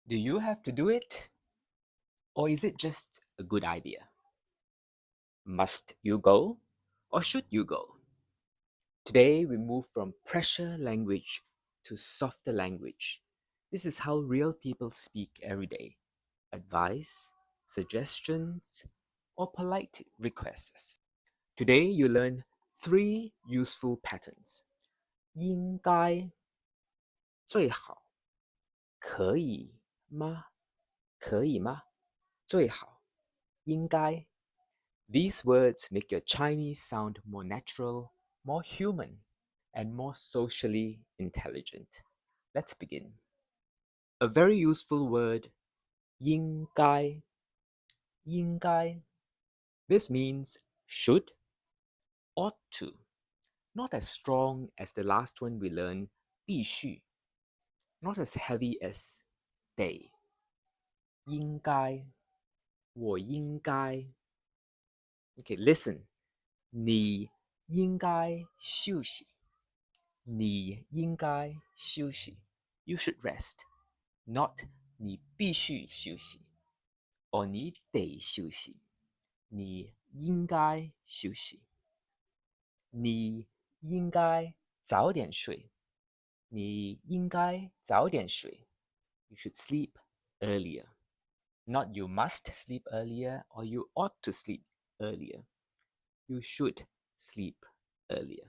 Do you have to do it? Or is it just a good idea? Must you go? Or should you go? Today, we move from pressure language to softer language. This is how real people speak every day. Advice, suggestions, or polite requests. Today, you learn three useful patterns. 应该最好可以吗可以吗最好应该 These words make your Chinese sound more natural, more human, and more socially intelligent. Let's begin. A very useful word, 应该应该 This means should, ought to. Not as strong as the last one we learned, 必须 Not as heavy as they. 应该我应该 Okay, listen. 你应该休息。你应该休息。You should rest, not 你必须休息 or 你得休息。你应该休息。你应该早点睡。你应该早点睡。You should sleep earlier. Not you must sleep earlier or you ought to sleep earlier. You should sleep earlier.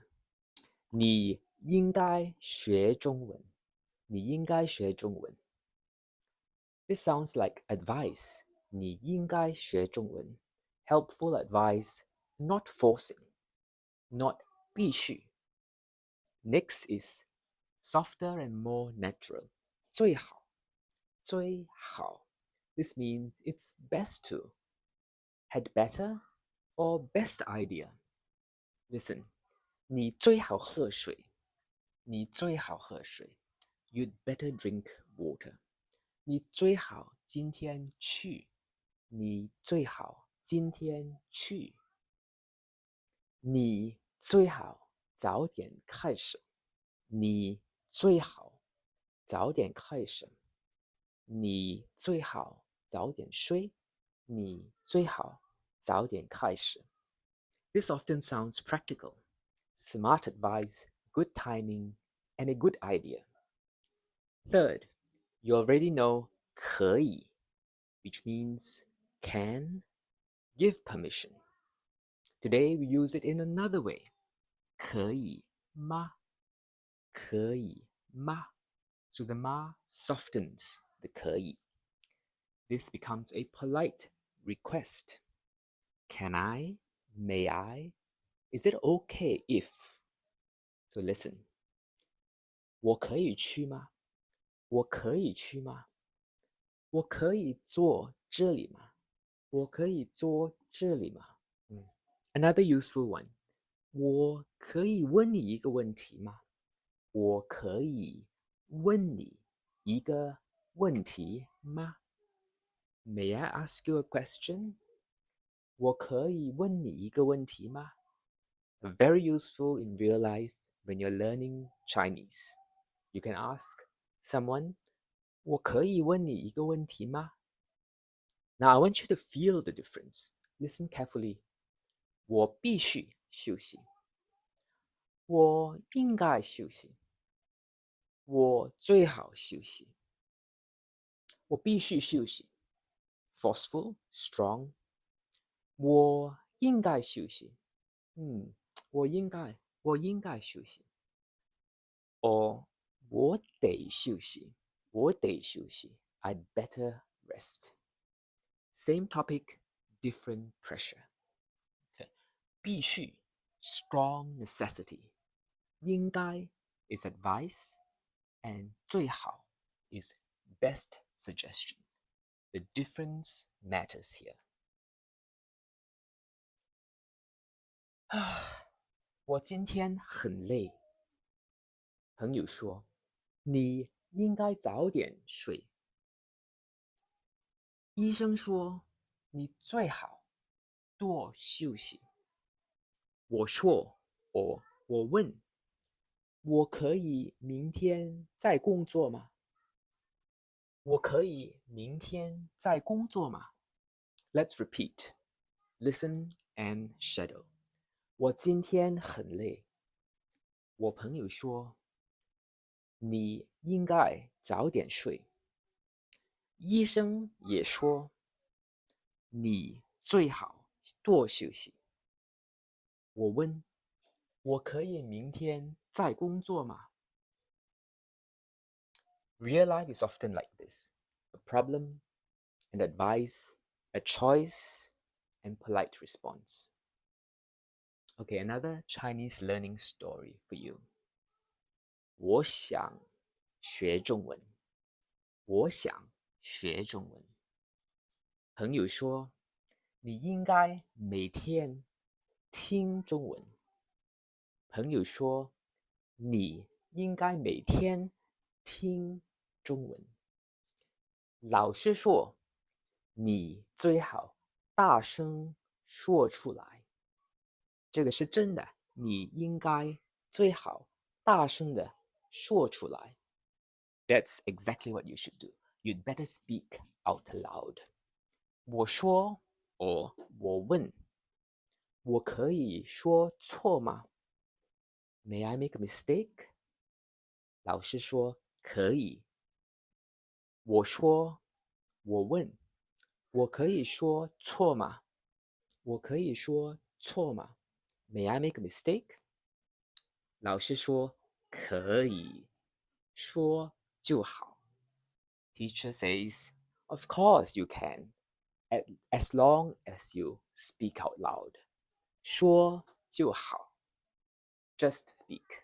你应该学中文。你应该学中文。This sounds like advice. 你应该学中文。Helpful advice, not forcing, not 必须。Next is softer and more natural. 最好，最好。This means it's best to, had better, or best idea. Listen, 你最好喝水。你最好喝水。You'd better drink water. 你最好今天去。你最好今天去。你最好早点开始。你最好早点开始。你最好早点睡。你最好早点开始。This often sounds practical. Smart advice, good timing, and a good idea. Third, you already know 可以, which means can, give permission. Today we use it in another way. 可以吗?可以吗? So the 吗 softens the 可以. This becomes a polite request. Can I? May I? Is it okay if? So listen. 我可以去吗?我可以去吗?我可以坐这里吗?我可以坐这里吗? Another useful one. 我可以问你一个问题吗?我可以问你一个问题吗? May I ask you a question? 我可以问你一个问题吗? Very useful in real life when you're learning Chinese. You can ask someone, 我可以问你一个问题吗? Now I want you to feel the difference. Listen carefully. 我必须休息。我应该休息。我最好休息。我必须休息。Forceful, strong. 我应该休息。我应该休息。Or 我得休息。我得休息。I'd better rest. Same topic, different pressure. Okay. 必须 strong necessity. 应该 is advice, and 最好 is best suggestion. The difference matters here. 我今天很累。朋友说，你应该早点睡。医生说，你最好多休息。我说，我问，我可以明天再工作吗？我可以明天再工作吗？ Let's repeat. Listen and shadow. 我今天很累。我朋友说，你应该早点睡。医生也说，你最好多休息。我问，我可以明天再工作吗？ Real life is often like this. A problem, an advice, a choice, and polite response. Okay, another Chinese learning story for you. 我想学中文。我想学中文。朋友说，你应该每天听中文。朋友说，你应该每天听中文。老师说，你最好大声说出来。这个是真的，你应该最好大声的说出来。That's exactly what you should do. You'd better speak out loud. 我说，我问，我可以说错吗？ May I make a mistake? 老师说可以。我说，我问，我可以说错吗？我可以说错吗？ May I make a mistake? 老师说可以，说就好。Teacher says, of course you can, as long as you speak out loud. 说就好。Just speak.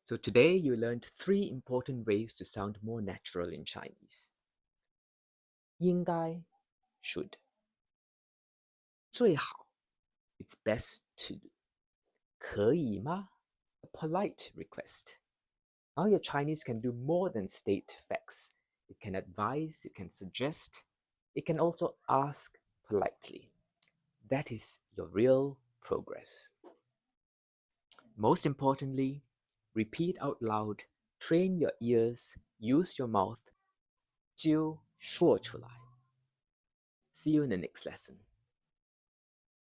So today you learned 3 important ways to sound more natural in Chinese. 应该 should. 最好 it's best to. 可以吗 a polite request. Now your Chinese can do more than state facts. It can advise, it can suggest, it can also ask politely. That is your real progress. Most importantly, repeat out loud, train your ears, use your mouth. 就说出来. See you in the next lesson.